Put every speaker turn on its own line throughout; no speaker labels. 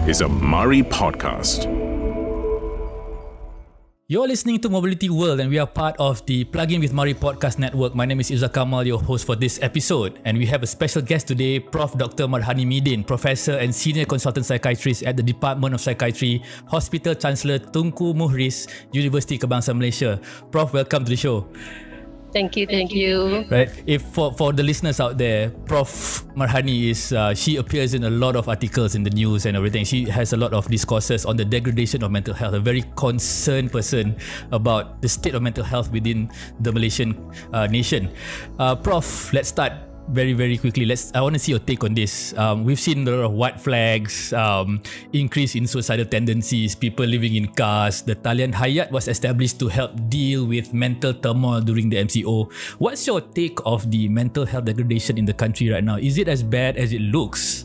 is a MARii podcast.
You're listening to Mobility World and we are part of the Plug-in with MARii podcast network. My name is Izzah Kamal, your host for this episode. And we have a special guest today, Prof. Dr. Marhani Midin, Professor and Senior Consultant Psychiatrist at the Department of Psychiatry, Hospital Chancellor Tunku Muhriz, University Kebangsaan Malaysia. Prof, welcome to the show.
Thank you.
Right. If for the listeners out there, Prof. Marhani is she appears in a lot of articles in the news and everything. She has a lot of discourses on the degradation of mental health. A very concerned person about the state of mental health within the Malaysian nation. Prof, let's start very quickly. I want to see your take on this. We've seen a lot of white flags, increase in suicidal tendencies, people living in cars. The Talian Hayat was established to help deal with mental turmoil during the MCO. What's your take of the mental health degradation in the country right now? Is it as bad as it looks?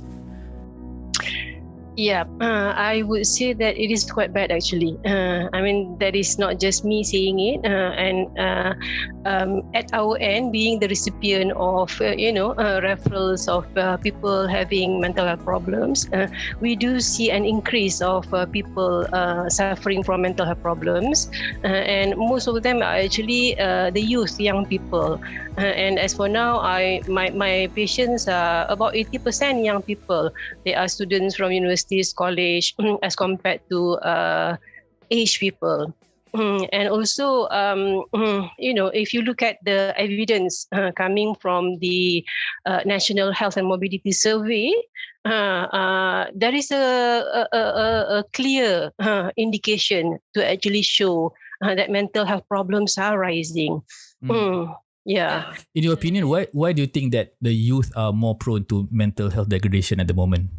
Yeah, I would say that it is quite bad actually. That is not just me saying it. At our end, being the recipient of referrals of people having mental health problems, we do see an increase of people suffering from mental health problems, and most of them are actually the youth, young people. And as for now, my patients are about 80% young people. They are students from universities, college, as compared to aged people. And also, if you look at the evidence coming from the National Health and Mobility Survey, there is a clear indication to actually show that mental health problems are rising. Yeah.
In your opinion, why do you think that the youth are more prone to mental health degradation at the moment?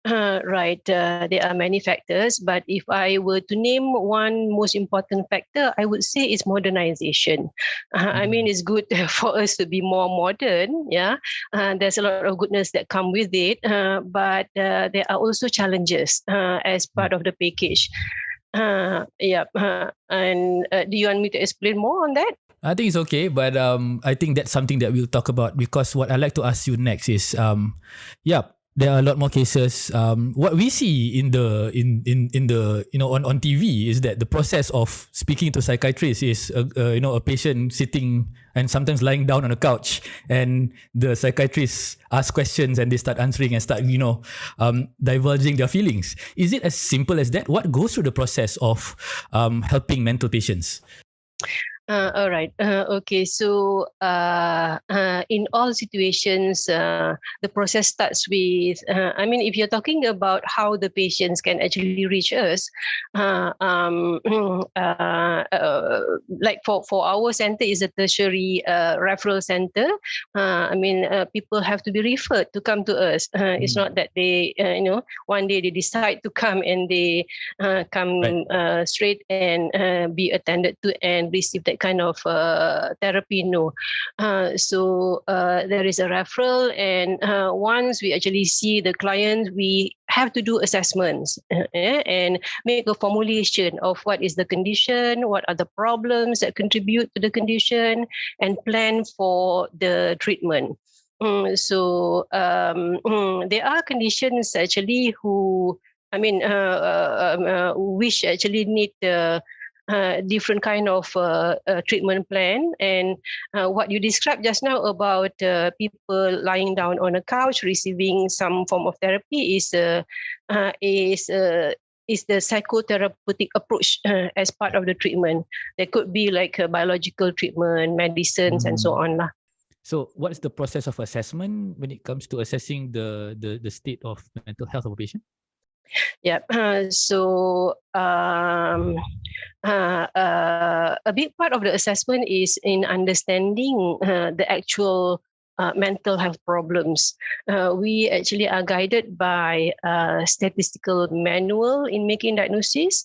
Right. There are many factors, but if I were to name one most important factor, I would say it's modernization. It's good for us to be more modern. Yeah. There's a lot of goodness that come with it, but there are also challenges as part of the package. And do you want me to explain more on that?
I think it's okay, but I think that's something that we'll talk about, because what I'd like to ask you next is, there are a lot more cases. What we see in the on TV is that the process of speaking to psychiatrists is a patient sitting and sometimes lying down on a couch, and the psychiatrists ask questions and they start answering and start divulging their feelings. Is it as simple as that? What goes through the process of helping mental patients?
All right. Okay. So, in all situations, the process starts with, if you're talking about how the patients can actually reach us, like for our center is a tertiary referral center. People have to be referred to come to us. It's not that they, one day they decide to come and they come straight and be attended to and receive that kind of therapy. No. So there is a referral, and once we actually see the client, we have to do assessments and make a formulation of what is the condition, what are the problems that contribute to the condition, and plan for the treatment. So there are conditions actually which actually need different kind of treatment plan. And what you described just now about people lying down on a couch receiving some form of therapy is the psychotherapeutic approach as part of the treatment. There could be like a biological treatment, medicines, and so on.
So what is the process of assessment when it comes to assessing the state of mental health of a patient?
Yeah. So a big part of the assessment is in understanding the actual mental health problems. We actually are guided by a statistical manual in making diagnosis.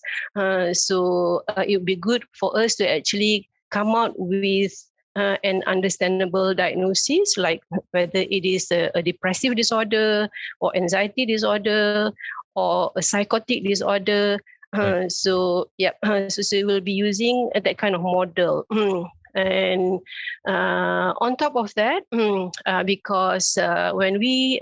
So it would be good for us to actually come out with an understandable diagnosis, like whether it is a depressive disorder or anxiety disorder or a psychotic disorder. So we'll be using that kind of model. And on top of that, because when we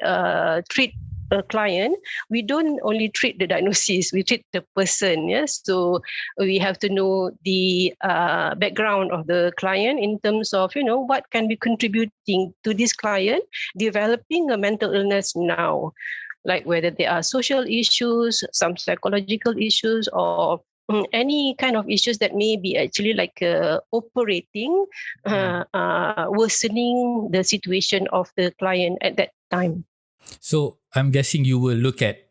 treat a client, we don't only treat the diagnosis, we treat the person. Yes, so we have to know the background of the client in terms of what can be contributing to this client developing a mental illness now, like whether there are social issues, some psychological issues, or any kind of issues that may be actually like operating, worsening the situation of the client at that time.
So I'm guessing you will look at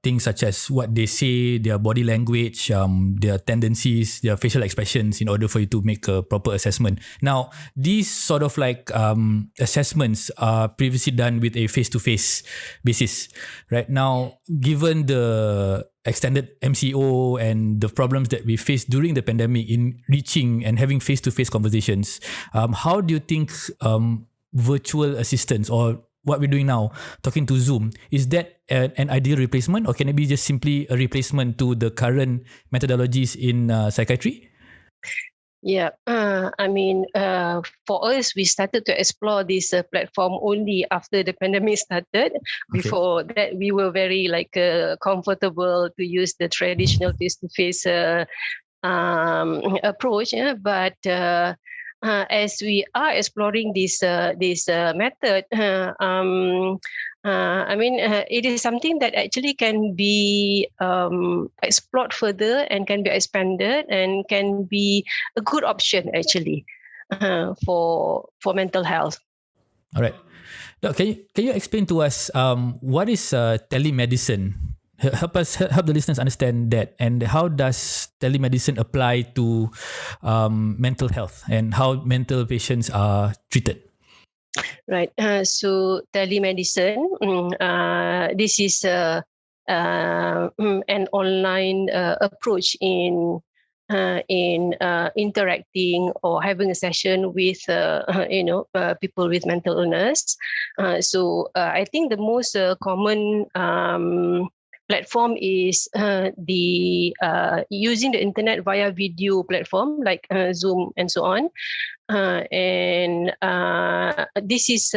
things such as what they say, their body language, their tendencies, their facial expressions in order for you to make a proper assessment. Now, these sort of like assessments are previously done with a face-to-face basis. Right now, given the extended MCO and the problems that we faced during the pandemic in reaching and having face-to-face conversations, how do you think virtual assistants or what we're doing now, talking to Zoom, is that an ideal replacement, or can it be just simply a replacement to the current methodologies in psychiatry?
Yeah, for us, we started to explore this platform only after the pandemic started. Before that, we were very comfortable to use the traditional face-to-face approach. Yeah? But as we are exploring this method, it is something that actually can be explored further and can be expanded and can be a good option actually for mental health.
All right. Now, can you explain to us what is telemedicine? Help the listeners understand that, and how does telemedicine apply to mental health and how mental patients are treated?
Right. So telemedicine, this is an online approach in interacting or having a session with people with mental illness. So I think the most common platform is the using the internet via video platform like Zoom and so on, and this is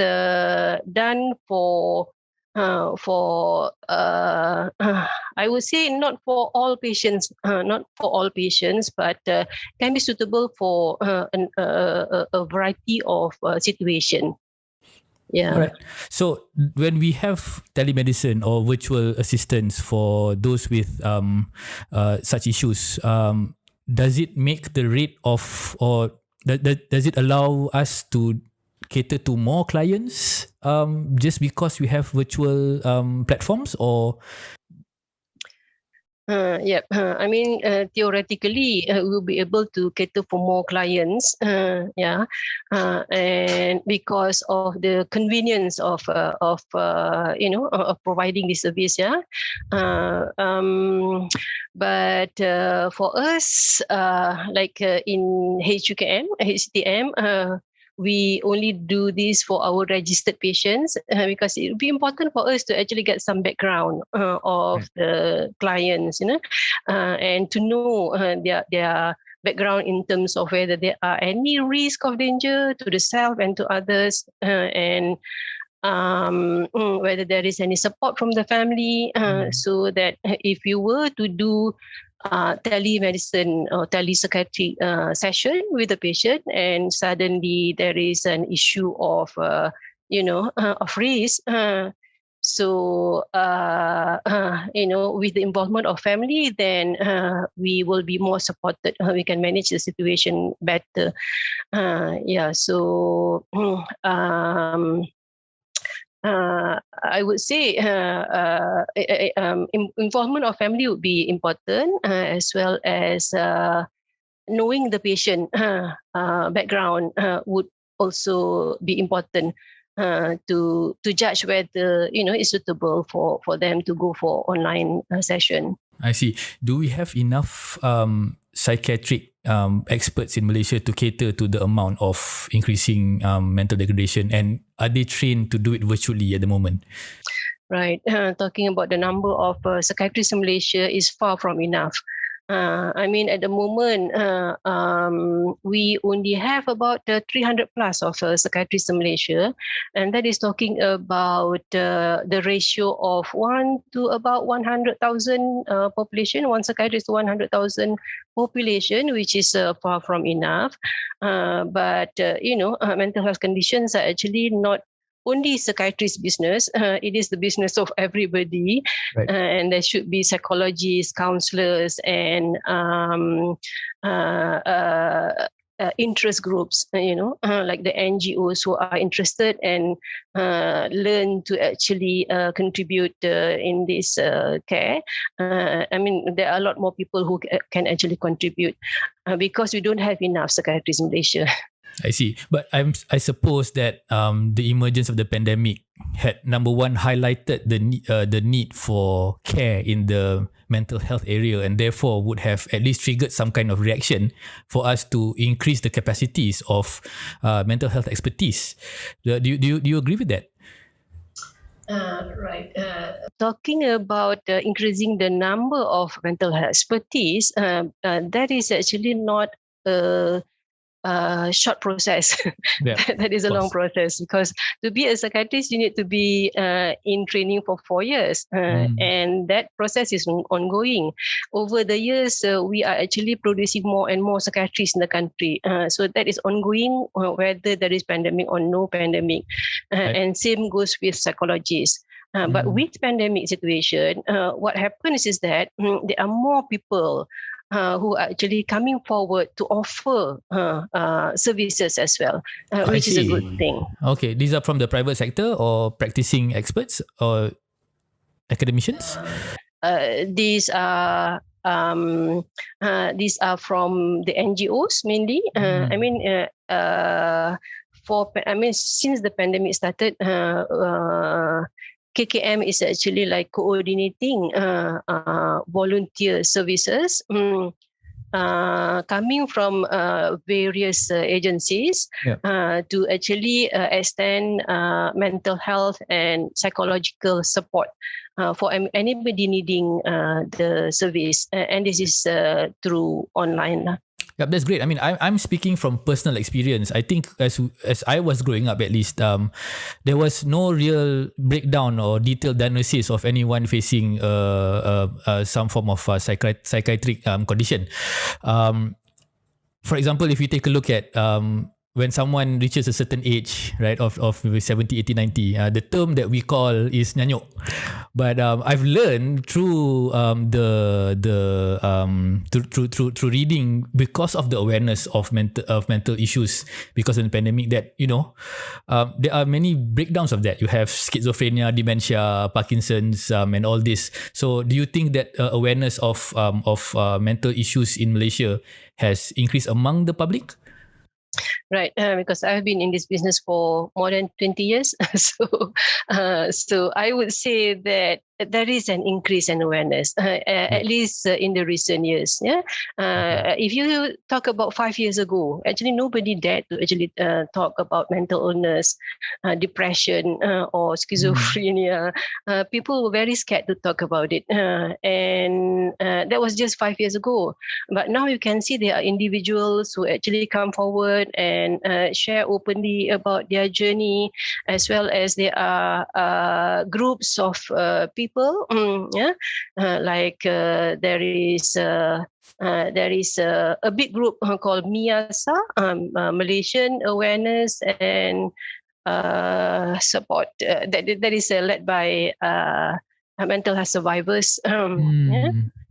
done for I would say not for all patients, but can be suitable for a variety of situations. Yeah.
All right. So when we have telemedicine or virtual assistance for those with such issues, does it make the rate of, or does it allow us to cater to more clients just because we have virtual platforms, or?
Theoretically, we'll be able to cater for more clients. And because of the convenience of providing this service. But for us, in HTM, we only do this for our registered patients because it would be important for us to actually get some background of the clients, and to know their background in terms of whether there are any risk of danger to the self and to others, and whether there is any support from the family, so that if you were to do telemedicine or telepsychiatry session with the patient, and suddenly there is an issue of of risk. So with the involvement of family, then we will be more supported. We can manage the situation better. I would say involvement of family would be important, as well as knowing the patient background would also be important to judge whether it's suitable for them to go for online session.
I see. Do we have enough psychiatric experts in Malaysia to cater to the amount of increasing mental degradation, and are they trained to do it virtually at the moment?
Right. Talking about the number of psychiatrists in Malaysia is far from enough. I mean, at the moment, we only have about 300 plus of psychiatrists in Malaysia, and that is talking about the ratio of 1 to about 100,000 population, one psychiatrist to 100,000 population, which is far from enough. But mental health conditions are actually not only psychiatrist's business. It is the business of everybody.
Right.
And there should be psychologists, counselors, and interest groups, like the NGOs who are interested and learn to actually contribute in this care. I mean, there are a lot more people who can actually contribute because we don't have enough psychiatrists in Malaysia.
I see. But I suppose that the emergence of the pandemic had, number one, highlighted the need for care in the mental health area, and therefore would have at least triggered some kind of reaction for us to increase the capacities of mental health expertise. Do you agree with that?
Right. Talking about increasing the number of mental health expertise, that is actually not a short process.
Yeah,
that is a long process, because to be a psychiatrist you need to be in training for 4 years, and that process is ongoing. Over the years, we are actually producing more and more psychiatrists in the country, so that is ongoing, whether there is pandemic or no pandemic.
Right.
And same goes with psychologists. But with pandemic situation, what happens is that there are more people who are actually coming forward to offer services as well, which is a good thing.
Okay, these are from the private sector or practicing experts or academicians?
These are from the NGOs mainly. Since the pandemic started, KKM is actually like coordinating volunteer services coming from various agencies to actually extend mental health and psychological support for anybody needing the service. And this is through online.
Yeah, that's great. I mean, I'm speaking from personal experience. I think as I was growing up, at least, there was no real breakdown or detailed diagnosis of anyone facing some form of psychiatric condition. For example, if you take a look at when someone reaches a certain age, right, of 70, 80, 90, the term that we call is nyanyuk. But I've learned through through reading, because of the awareness of mental issues because of the pandemic, that there are many breakdowns of that. You have schizophrenia, dementia, Parkinson's, and all this. So, do you think that awareness of mental issues in Malaysia has increased among the public?
Right, because I've been in this business for more than 20 years. So I would say that there is an increase in awareness, at least in the recent years. Yeah, if you talk about 5 years ago, actually nobody dared to actually talk about mental illness, depression, or schizophrenia. People were very scared to talk about it, and that was just 5 years ago. But now you can see there are individuals who actually come forward and share openly about their journey, as well as there are groups of people. There is a big group called MIASA, Malaysian Awareness and Support, that is led by mental health survivors.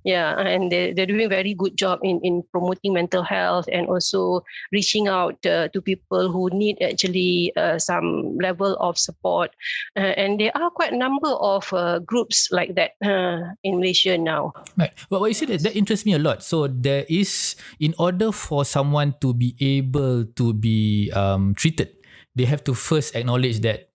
And they're doing a very good job in promoting mental health and also reaching out to people who need actually some level of support. And there are quite a number of groups like that in Malaysia now.
Right. But what you said, that interests me a lot. So there is, in order for someone to be able to be treated, they have to first acknowledge that,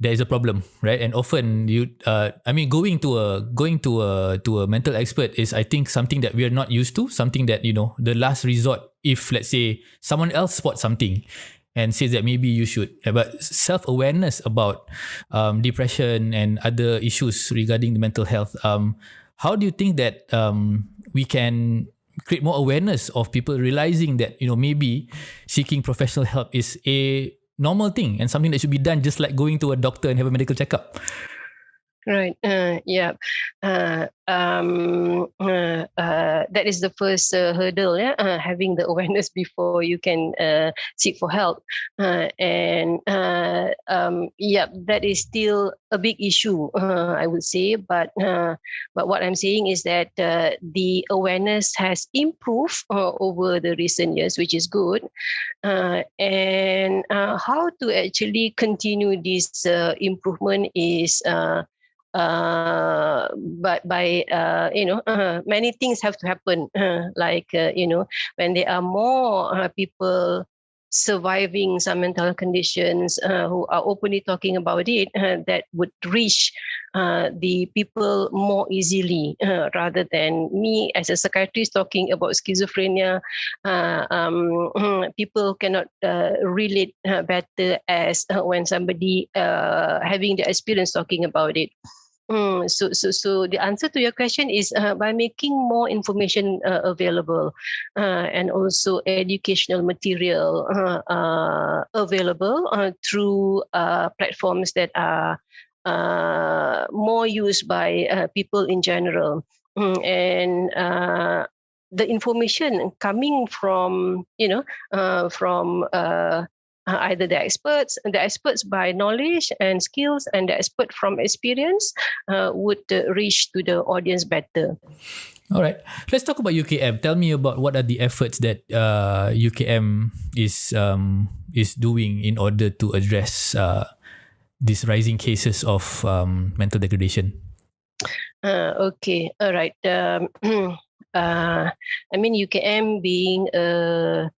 there is a problem, right? And often going to a mental expert is, I think, something that we are not used to, something that, the last resort, if let's say someone else spots something and says that maybe you should. But self-awareness about depression and other issues regarding the mental health, how do you think that we can create more awareness of people realizing that, maybe seeking professional help is a normal thing and something that should be done just like going to a doctor and have a medical checkup?
Right. Yeah. That is the first hurdle. Yeah. Having the awareness before you can seek for help. That is still a big issue. I would say, but what I'm saying is that the awareness has improved over the recent years, which is good. And how to actually continue this improvement is. But by many things have to happen, when there are more people surviving some mental health conditions who are openly talking about it, that would reach the people more easily, rather than me as a psychiatrist talking about schizophrenia. People cannot relate better as when somebody having the experience talking about it. So the answer to your question is by making more information available, and also educational material available through platforms that are more used by people in general. And the information coming from either the experts by knowledge and skills, and the expert from experience would reach to the audience better.
All right, let's talk about UKM. Tell me about what are the efforts that UKM is doing in order to address these rising cases of mental degradation.
Okay, all right. UKM being a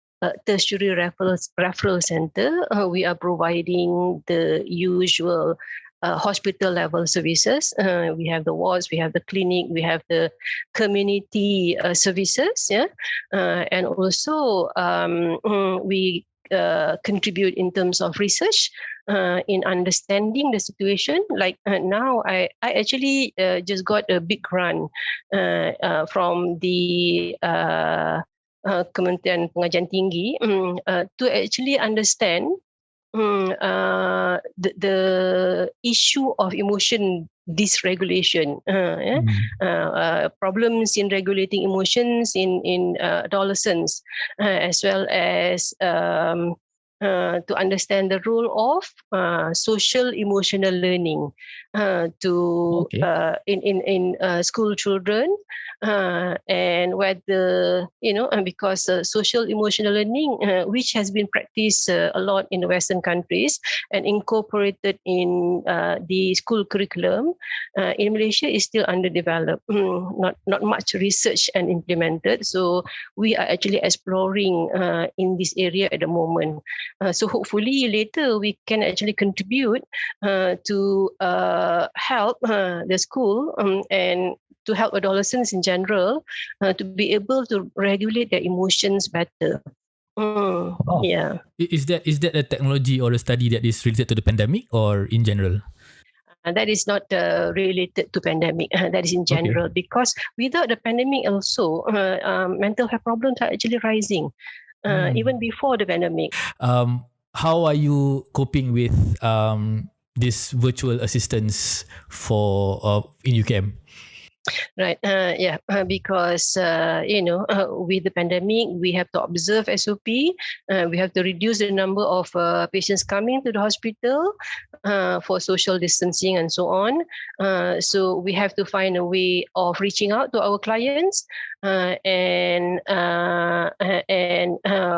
tertiary referral center, we are providing the usual hospital level services. We have the wards, we have the clinic, we have the community services, and also we contribute in terms of research in understanding the situation. Like now, I actually just got a big grant from the Kementerian Pengajian Tinggi to actually understand the issue of emotion dysregulation, problems in regulating emotions in adolescents, as well as to understand the role of social emotional learning in school children, and whether because social emotional learning, which has been practiced a lot in the Western countries and incorporated in the school curriculum, in Malaysia is still underdeveloped. Not much research and implemented. So we are actually exploring in this area at the moment. So hopefully later we can actually contribute to help the school and to help adolescents in general to be able to regulate their emotions better. Yeah.
Is that a technology or a study that is related to the pandemic or in general?
That is not related to pandemic. That is in general, because without the pandemic also, mental health problems are actually rising. Even before the pandemic.
How are you coping with this virtual assistance for in UKM?
Right. Because with the pandemic, we have to observe SOP. We have to reduce the number of patients coming to the hospital for social distancing and so on. So we have to find a way of reaching out to our clients. And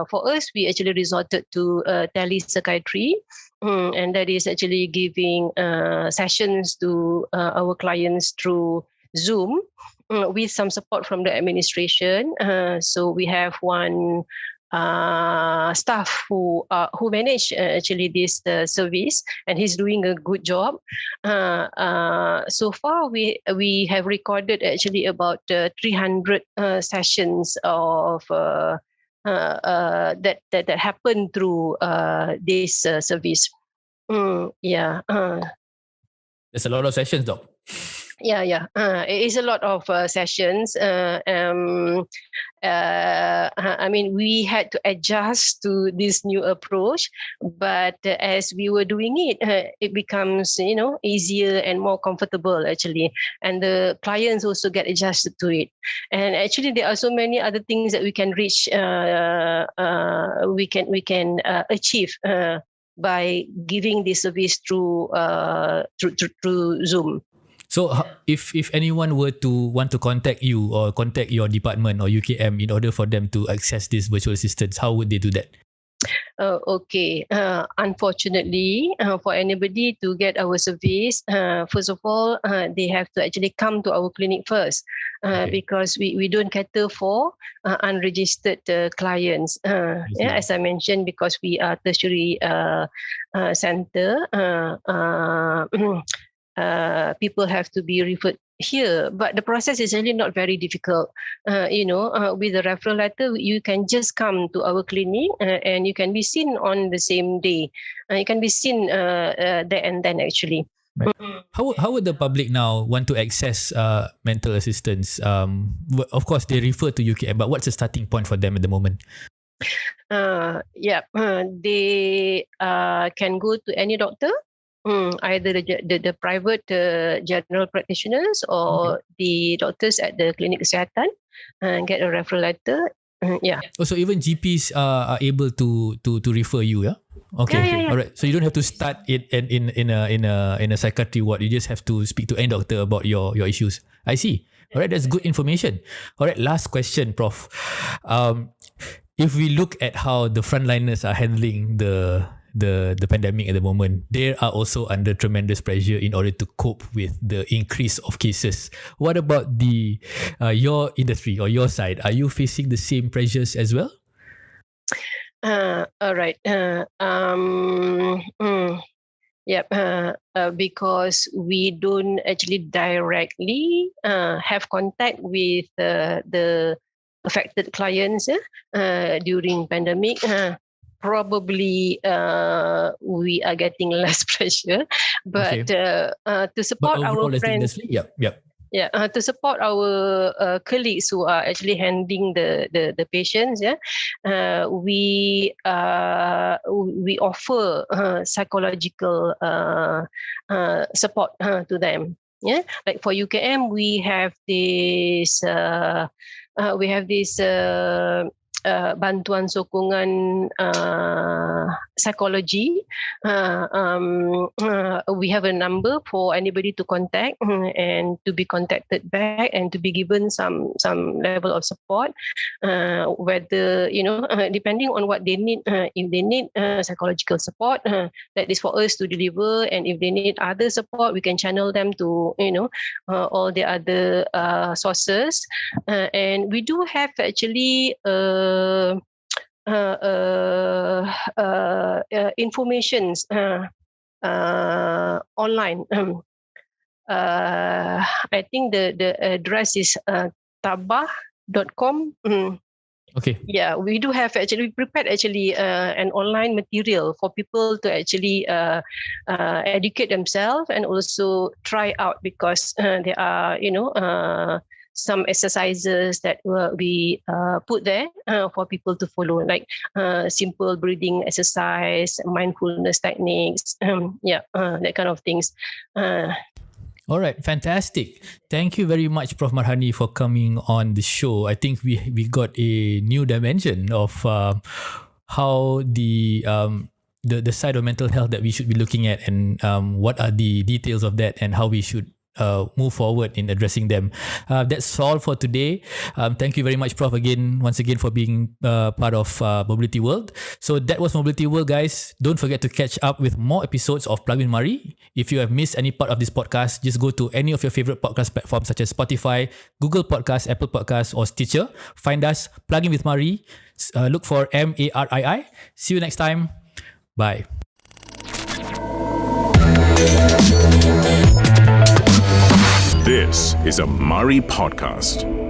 for us, we actually resorted to telepsychiatry. And that is actually giving sessions to our clients through Zoom, with some support from the administration. So we have one staff who manage actually this service, and he's doing a good job. So far, we have recorded actually about 300 sessions of that happened through this service.
There's a lot of sessions, though.
It is a lot of sessions. I mean, we had to adjust to this new approach, but as we were doing it, it becomes, easier and more comfortable actually. And the clients also get adjusted to it. And actually, there are so many other things that we can reach, we can achieve by giving this service through Zoom.
So if anyone were to want to contact you or contact your department or UKM in order for them to access this virtual assistants, how would they do that?
Okay. Unfortunately, for anybody to get our service, first of all, they have to actually come to our clinic first, because we don't cater for unregistered clients. As I mentioned, because we are tertiary center, people have to be referred here, but the process is really not very difficult. With the referral letter, you can just come to our clinic and you can be seen on the same day. You can be seen there and then actually.
Right. How would the public now want to access mental assistance? Of course, they refer to UKM, but what's the starting point for them at the moment?
They can go to any doctor. Either the private general practitioners or the doctors at the clinic kesihatan and get a referral letter.
So even GPs are able to refer you, yeah? Okay. All right. So you don't have to start it in a psychiatry ward. You just have to speak to any doctor about your issues. I see. All right. That's good information. All right. Last question, Prof. If we look at how the frontliners are handling the pandemic at the moment, they are also under tremendous pressure in order to cope with the increase of cases. What about your industry or your side? Are you facing the same pressures as well?
All right. Because we don't actually directly have contact with the affected clients during pandemic. Probably we are getting less pressure, but to support our friends, to support our colleagues who are actually handling the patients, we offer psychological support to them. Like for UKM, we have this bantuan sokongan psychology. We have a number for anybody to contact and to be contacted back and to be given some level of support, whether depending on what they need. If they need psychological support, that is for us to deliver, and if they need other support, we can channel them to all the other sources. And we do have actually informations online. I think the address is tabah.com.
Okay.
Yeah, we do have we prepared an online material for people to actually educate themselves and also try out, because there are some exercises that will be put there for people to follow, like simple breathing exercise, mindfulness techniques, that kind of things.
All right, fantastic. Thank you very much, Prof. Marhani, for coming on the show. I think we got a new dimension of how the side of mental health that we should be looking at, and what are the details of that, and how we should move forward in addressing them. That's all for today. Thank you very much, Prof, once again for being part of Mobility World. So that was Mobility World, guys. Don't forget to catch up with more episodes of Plug with MARii. If you have missed any part of this podcast, just go to any of your favorite podcast platforms such as Spotify, Google Podcasts, Apple Podcasts, or Stitcher. Find us, Plug in with MARii. Look for MARII. See you next time. Bye.
This is a MARii podcast.